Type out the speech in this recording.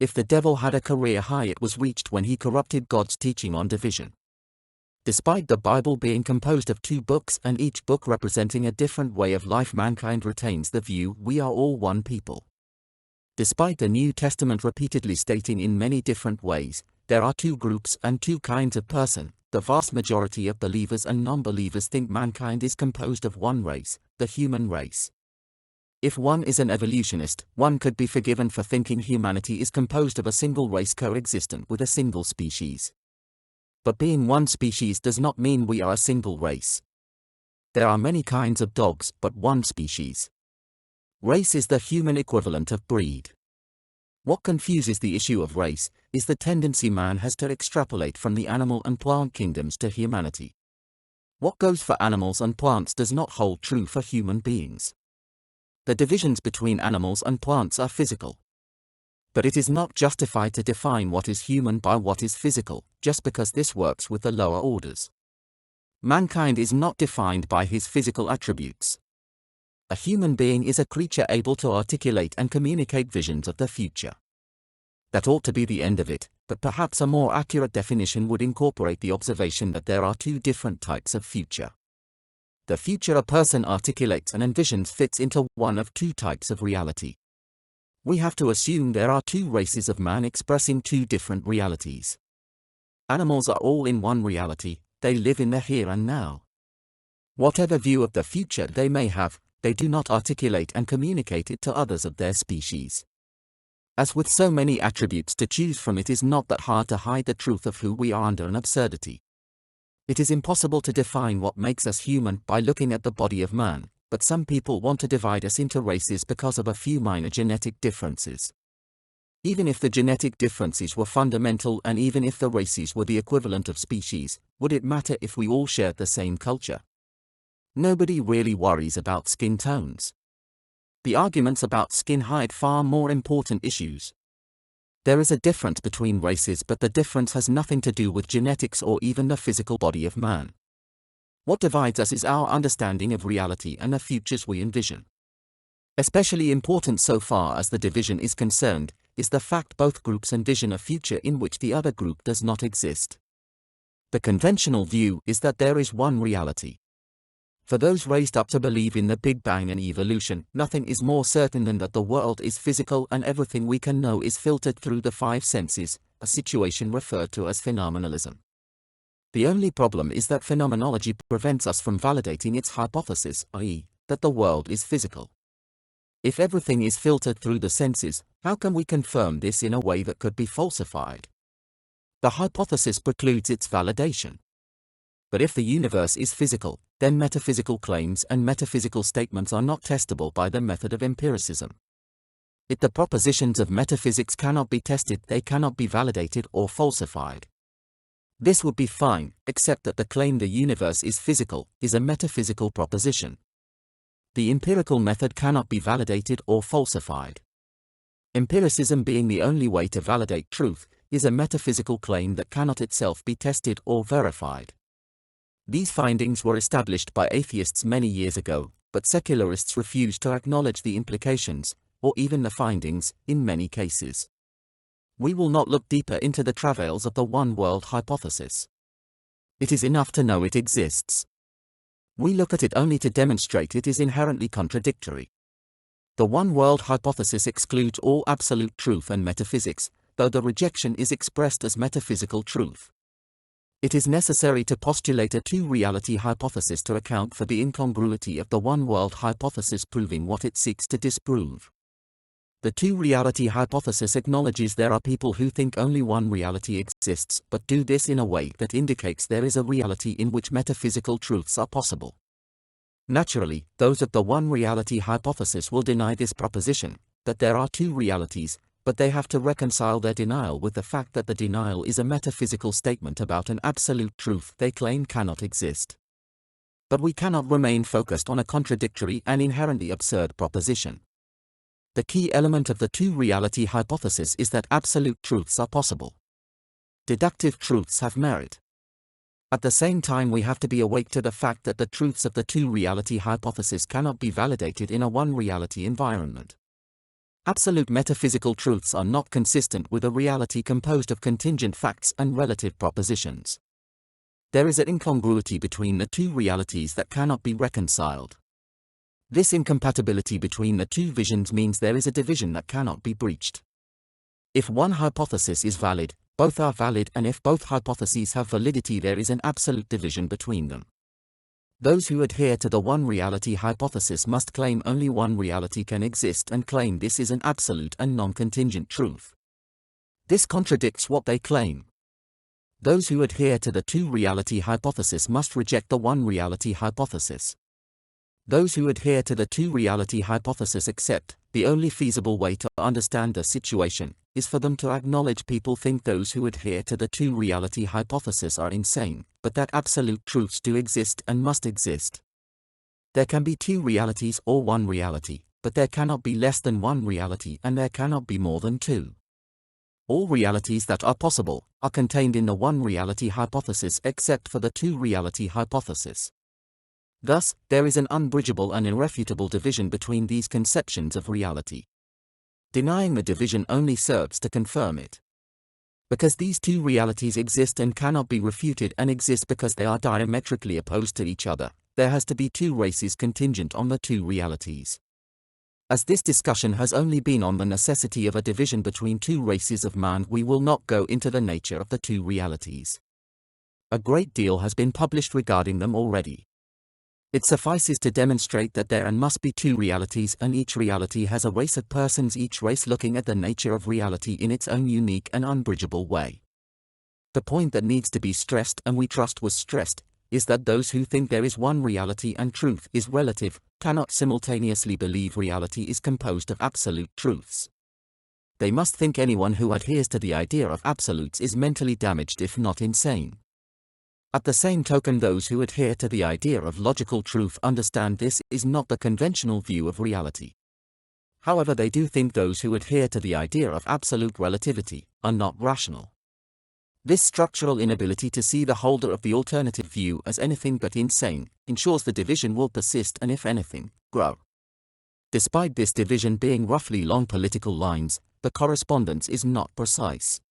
If the devil had a career high, it was reached when he corrupted God's teaching on division. Despite the Bible being composed of 2 books and each book representing a different way of life, mankind retains the view we are all one people. Despite the New Testament repeatedly stating in many different ways, there are 2 groups and 2 kinds of person, the vast majority of believers and non-believers think mankind is composed of one race, the human race. If one is an evolutionist, one could be forgiven for thinking humanity is composed of a single race coexistent with a single species. But being one species does not mean we are a single race. There are many kinds of dogs, but one species. Race is the human equivalent of breed. What confuses the issue of race is the tendency man has to extrapolate from the animal and plant kingdoms to humanity. What goes for animals and plants does not hold true for human beings. The divisions between animals and plants are physical. But it is not justified to define what is human by what is physical, just because this works with the lower orders. Mankind is not defined by his physical attributes. A human being is a creature able to articulate and communicate visions of the future. That ought to be the end of it, but perhaps a more accurate definition would incorporate the observation that there are 2 different types of future. The future a person articulates and envisions fits into one of 2 types of reality. We have to assume there are 2 races of man expressing 2 different realities. Animals are all in one reality, they live in the here and now. Whatever view of the future they may have, they do not articulate and communicate it to others of their species. As with so many attributes to choose from, it is not that hard to hide the truth of who we are under an absurdity. It is impossible to define what makes us human by looking at the body of man, but some people want to divide us into races because of a few minor genetic differences. Even if the genetic differences were fundamental and even if the races were the equivalent of species, would it matter if we all shared the same culture? Nobody really worries about skin tones. The arguments about skin hide far more important issues. There is a difference between races, but the difference has nothing to do with genetics or even the physical body of man. What divides us is our understanding of reality and the futures we envision. Especially important so far as the division is concerned, is the fact both groups envision a future in which the other group does not exist. The conventional view is that there is one reality. For those raised up to believe in the Big Bang and evolution, nothing is more certain than that the world is physical and everything we can know is filtered through the 5 senses, a situation referred to as phenomenalism. The only problem is that phenomenology prevents us from validating its hypothesis, i.e., that the world is physical. If everything is filtered through the senses, how can we confirm this in a way that could be falsified? The hypothesis precludes its validation. But if the universe is physical, then metaphysical claims and metaphysical statements are not testable by the method of empiricism. If the propositions of metaphysics cannot be tested, they cannot be validated or falsified. This would be fine, except that the claim the universe is physical is a metaphysical proposition. The empirical method cannot be validated or falsified. Empiricism, being the only way to validate truth, is a metaphysical claim that cannot itself be tested or verified. These findings were established by atheists many years ago, but secularists refuse to acknowledge the implications, or even the findings, in many cases. We will not look deeper into the travails of the one-world hypothesis. It is enough to know it exists. We look at it only to demonstrate it is inherently contradictory. The one-world hypothesis excludes all absolute truth and metaphysics, though the rejection is expressed as metaphysical truth. It is necessary to postulate a 2-reality hypothesis to account for the incongruity of the one-world hypothesis proving what it seeks to disprove. The 2-reality hypothesis acknowledges there are people who think only one reality exists, but do this in a way that indicates there is a reality in which metaphysical truths are possible. Naturally, those of the one-reality hypothesis will deny this proposition, that there are 2 realities, but they have to reconcile their denial with the fact that the denial is a metaphysical statement about an absolute truth they claim cannot exist. But we cannot remain focused on a contradictory and inherently absurd proposition. The key element of the 2-reality hypothesis is that absolute truths are possible. Deductive truths have merit. At the same time, we have to be awake to the fact that the truths of the 2-reality hypothesis cannot be validated in a one-reality environment. Absolute metaphysical truths are not consistent with a reality composed of contingent facts and relative propositions. There is an incongruity between the two realities that cannot be reconciled. This incompatibility between the two visions means there is a division that cannot be breached. If one hypothesis is valid, both are valid, and if both hypotheses have validity, there is an absolute division between them. Those who adhere to the one reality hypothesis must claim only one reality can exist and claim this is an absolute and non-contingent truth. This contradicts what they claim. Those who adhere to the two reality hypothesis must reject the one reality hypothesis. Those who adhere to the two reality hypothesis accept the only feasible way to understand the situation is for them to acknowledge people think those who adhere to the two reality hypothesis are insane, but that absolute truths do exist and must exist. There can be two realities or one reality, but there cannot be less than one reality and there cannot be more than two. All realities that are possible are contained in the one reality hypothesis except for the two reality hypothesis. Thus, there is an unbridgeable and irrefutable division between these conceptions of reality. Denying the division only serves to confirm it. Because these two realities exist and cannot be refuted and exist because they are diametrically opposed to each other, there has to be two races contingent on the two realities. As this discussion has only been on the necessity of a division between two races of man, we will not go into the nature of the two realities. A great deal has been published regarding them already. It suffices to demonstrate that there must be two realities and each reality has a race of persons, each race looking at the nature of reality in its own unique and unbridgeable way. The point that needs to be stressed, and we trust was stressed, is that those who think there is one reality and truth is relative cannot simultaneously believe reality is composed of absolute truths. They must think anyone who adheres to the idea of absolutes is mentally damaged if not insane. At the same token, those who adhere to the idea of logical truth understand this is not the conventional view of reality. However, they do think those who adhere to the idea of absolute relativity are not rational. This structural inability to see the holder of the alternative view as anything but insane ensures the division will persist and, if anything, grow. Despite this division being roughly along political lines, the correspondence is not precise.